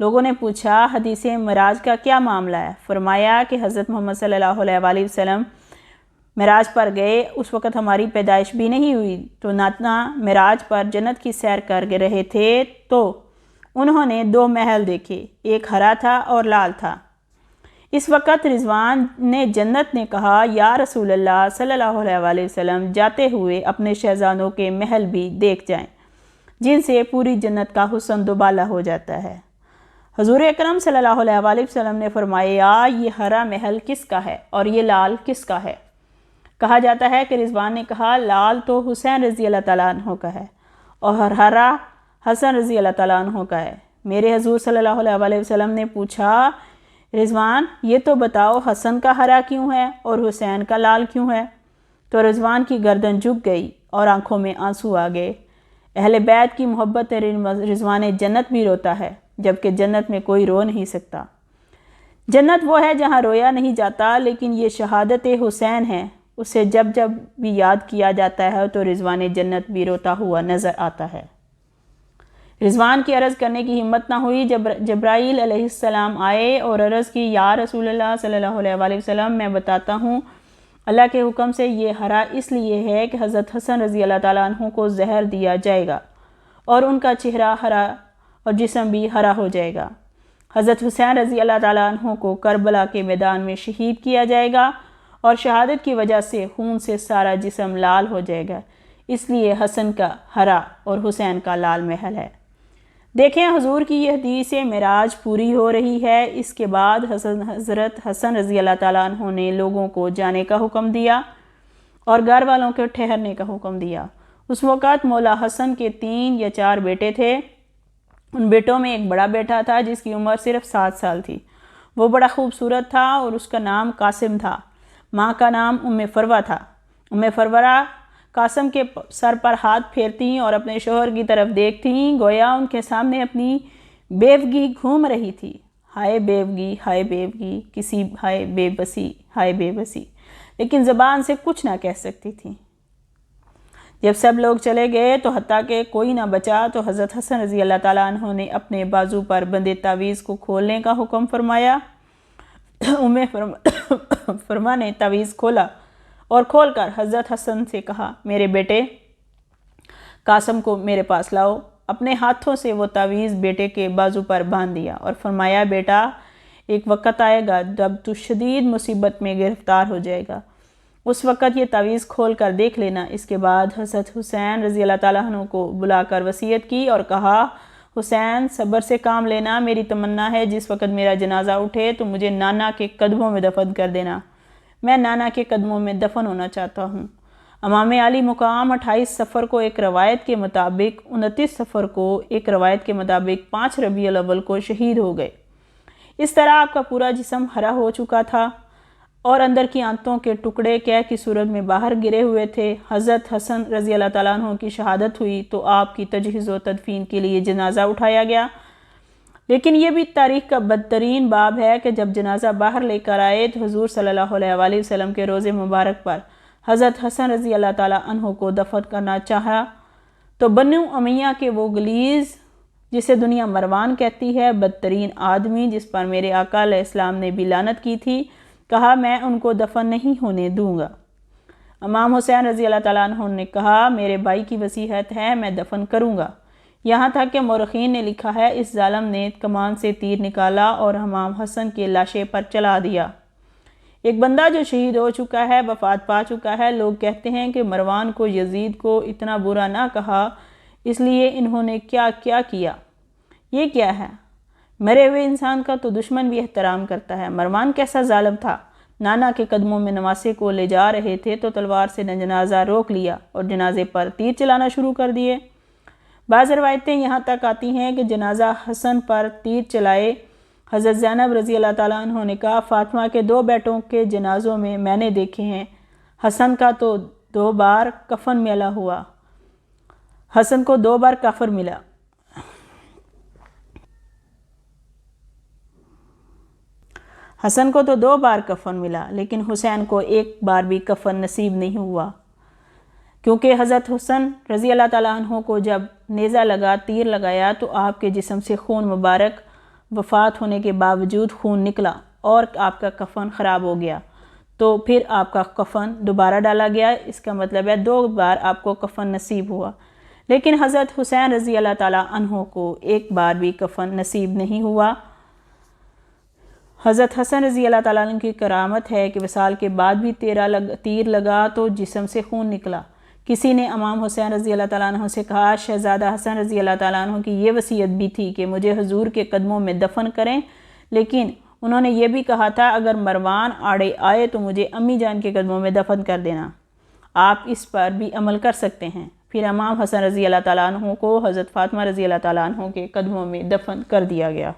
لوگوں نے پوچھا حدیث معراج کا کیا معاملہ ہے؟ فرمایا کہ حضرت محمد صلی اللہ علیہ وسلم معراج پر گئے، اس وقت ہماری پیدائش بھی نہیں ہوئی، تو ناتنا معراج پر جنت کی سیر کر رہے تھے تو انہوں نے 2 محل دیکھے، ایک ہرا تھا اور لال تھا۔ اس وقت رضوان نے جنت نے کہا یا رسول اللہ صلی اللہ علیہ وسلم جاتے ہوئے اپنے شہزادوں کے محل بھی دیکھ جائیں جن سے پوری جنت کا حسن دوبالا ہو جاتا ہے۔ حضور اکرم صلی اللہ علیہ وسلم نے فرمایا یہ ہرا محل کس کا ہے اور یہ لال کس کا ہے؟ کہا جاتا ہے کہ رضوان نے کہا لال تو حسین رضی اللہ تعالیٰ عنہ کا ہے اور ہرا حسن رضی اللہ تعالیٰ عنہ کا ہے۔ میرے حضور صلی اللہ علیہ وسلم نے پوچھا رضوان یہ تو بتاؤ حسن کا ہرا کیوں ہے اور حسین کا لال کیوں ہے؟ تو رضوان کی گردن جھک گئی اور آنکھوں میں آنسو آ گئے۔ اہل بیت کی محبت رضوان جنت بھی روتا ہے جبکہ جنت میں کوئی رو نہیں سکتا۔ جنت وہ ہے جہاں رویا نہیں جاتا، لیکن یہ شہادت حسین ہے، اسے جب جب بھی یاد کیا جاتا ہے تو رضوان جنت بھی روتا ہوا نظر آتا ہے۔ رضوان کی عرض کرنے کی ہمت نہ ہوئی جب جبرائیل علیہ السلام آئے اور عرض کی یا رسول اللہ صلی اللہ علیہ وسلم میں بتاتا ہوں اللہ کے حکم سے یہ ہرا اس لیے ہے کہ حضرت حسن رضی اللہ تعالیٰ عنہ کو زہر دیا جائے گا اور ان کا چہرہ ہرا اور جسم بھی ہرا ہو جائے گا۔ حضرت حسین رضی اللہ تعالیٰ عنہ کو کربلا کے میدان میں شہید کیا جائے گا اور شہادت کی وجہ سے خون سے سارا جسم لال ہو جائے گا، اس لیے حسن کا ہرا اور حسین کا لال محل ہے۔ دیکھیں حضور کی یہ حدیث معراج پوری ہو رہی ہے۔ اس کے بعد حضرت حسن رضی اللہ تعالیٰ عنہ نے لوگوں کو جانے کا حکم دیا اور گھر والوں کو ٹھہرنے کا حکم دیا۔ اس وقت مولا حسن کے 3 یا 4 بیٹے تھے۔ ان بیٹوں میں ایک بڑا بیٹا تھا جس کی عمر صرف 7 سال تھی۔ وہ بڑا خوبصورت تھا اور اس کا نام قاسم تھا۔ ماں کا نام فروہ تھا۔ فروہ قاسم کے سر پر ہاتھ پھیرتی اور اپنے شوہر کی طرف دیکھتی گویا ان کے سامنے اپنی بیوگی گھوم رہی تھی۔ ہائے بیوگی، ہائے بیوگی، کسی ہائے بے بسی، ہائے بے بسی، لیکن زبان سے کچھ نہ کہہ سکتی تھی۔ جب سب لوگ چلے گئے تو حتیٰ کہ کوئی نہ بچا تو حضرت حسن رضی اللہ تعالیٰ عنہ نے اپنے بازو پر بندے تعویذ کو کھولنے کا حکم فرمایا۔ فرما نے تعویذ کھولا اور کھول کر حضرت حسن سے کہا میرے بیٹے قاسم کو میرے پاس لاؤ۔ اپنے ہاتھوں سے وہ تعویذ بیٹے کے بازو پر باندھ دیا اور فرمایا بیٹا ایک وقت آئے گا جب تو شدید مصیبت میں گرفتار ہو جائے گا، اس وقت یہ تعویذ کھول کر دیکھ لینا۔ اس کے بعد حضرت حسین رضی اللہ تعالیٰ عنہ کو بلا کر وصیت کی اور کہا حسین صبر سے کام لینا، میری تمنا ہے جس وقت میرا جنازہ اٹھے تو مجھے نانا کے قدموں میں دفن کر دینا، میں نانا کے قدموں میں دفن ہونا چاہتا ہوں۔ امام علی مقام 28 صفر کو ایک روایت کے مطابق 29 صفر کو ایک روایت کے مطابق 5 ربیع الاول کو شہید ہو گئے۔ اس طرح آپ کا پورا جسم ہرا ہو چکا تھا اور اندر کی آنتوں کے ٹکڑے قے کی صورت میں باہر گرے ہوئے تھے۔ حضرت حسن رضی اللہ تعالیٰ عنہ کی شہادت ہوئی تو آپ کی تجہیز و تدفین کے لیے جنازہ اٹھایا گیا، لیکن یہ بھی تاریخ کا بدترین باب ہے کہ جب جنازہ باہر لے کر آئے تو حضور صلی اللہ علیہ وسلم کے روضے مبارک پر حضرت حسن رضی اللہ تعالیٰ عنہ کو دفن کرنا چاہا تو بنو امیہ کے وہ غلیظ جسے دنیا مروان کہتی ہے، بدترین آدمی جس پر میرے آقا علیہ السلام نے بھی لعنت کی تھی، کہا میں ان کو دفن نہیں ہونے دوں گا۔ امام حسین رضی اللہ تعالیٰ عنہ نے کہا میرے بھائی کی وصیت ہے، میں دفن کروں گا۔ یہاں تک کہ مورخین نے لکھا ہے اس ظالم نے کمان سے تیر نکالا اور امام حسن کے لاشے پر چلا دیا۔ ایک بندہ جو شہید ہو چکا ہے، وفات پا چکا ہے، لوگ کہتے ہیں کہ مروان کو یزید کو اتنا برا نہ کہا اس لیے انہوں نے کیا کیا۔ یہ کیا ہے؟ مرے ہوئے انسان کا تو دشمن بھی احترام کرتا ہے۔ مروان کیسا ظالم تھا؟ نانا کے قدموں میں نواسے کو لے جا رہے تھے تو تلوار سے جنازہ روک لیا اور جنازے پر تیر چلانا شروع کر دیے۔ بعض روایتیں یہاں تک آتی ہیں کہ جنازہ حسن پر تیر چلائے۔ حضرت زینب رضی اللہ تعالیٰ عنہ نے کہا فاطمہ کے 2 بیٹوں کے جنازوں میں نے دیکھے ہیں، حسن کا تو 2 بار کفن ملا ہوا، حسن کو 2 بار کفن ملا۔ حسن کو تو 2 بار کفن ملا لیکن حسین کو 1 بار بھی کفن نصیب نہیں ہوا، کیونکہ حضرت حسن رضی اللہ تعالیٰ عنہ کو جب نیزہ لگا، تیر لگایا تو آپ کے جسم سے خون مبارک وفات ہونے کے باوجود خون نکلا اور آپ کا کفن خراب ہو گیا تو پھر آپ کا کفن دوبارہ ڈالا گیا، اس کا مطلب ہے 2 بار آپ کو کفن نصیب ہوا۔ لیکن حضرت حسین رضی اللہ تعالیٰ عنہ کو ایک بار بھی کفن نصیب نہیں ہوا۔ حضرت حسن رضی اللہ تعالیٰ عنہ کی کرامت ہے کہ وصال کے بعد بھی تیر لگا تو جسم سے خون نکلا۔ کسی نے امام حسین رضی اللہ تعالیٰ عنہ سے کہا، شہزادہ حسن رضی اللہ تعالیٰ عنہ کی یہ وصیت بھی تھی کہ مجھے حضور کے قدموں میں دفن کریں، لیکن انہوں نے یہ بھی کہا تھا اگر مروان آڑے آئے تو مجھے امی جان کے قدموں میں دفن کر دینا، آپ اس پر بھی عمل کر سکتے ہیں۔ پھر امام حسن رضی اللہ تعالیٰ عنہ کو حضرت فاطمہ رضی اللہ تعالیٰ عنہ کے قدموں میں دفن کر دیا گیا۔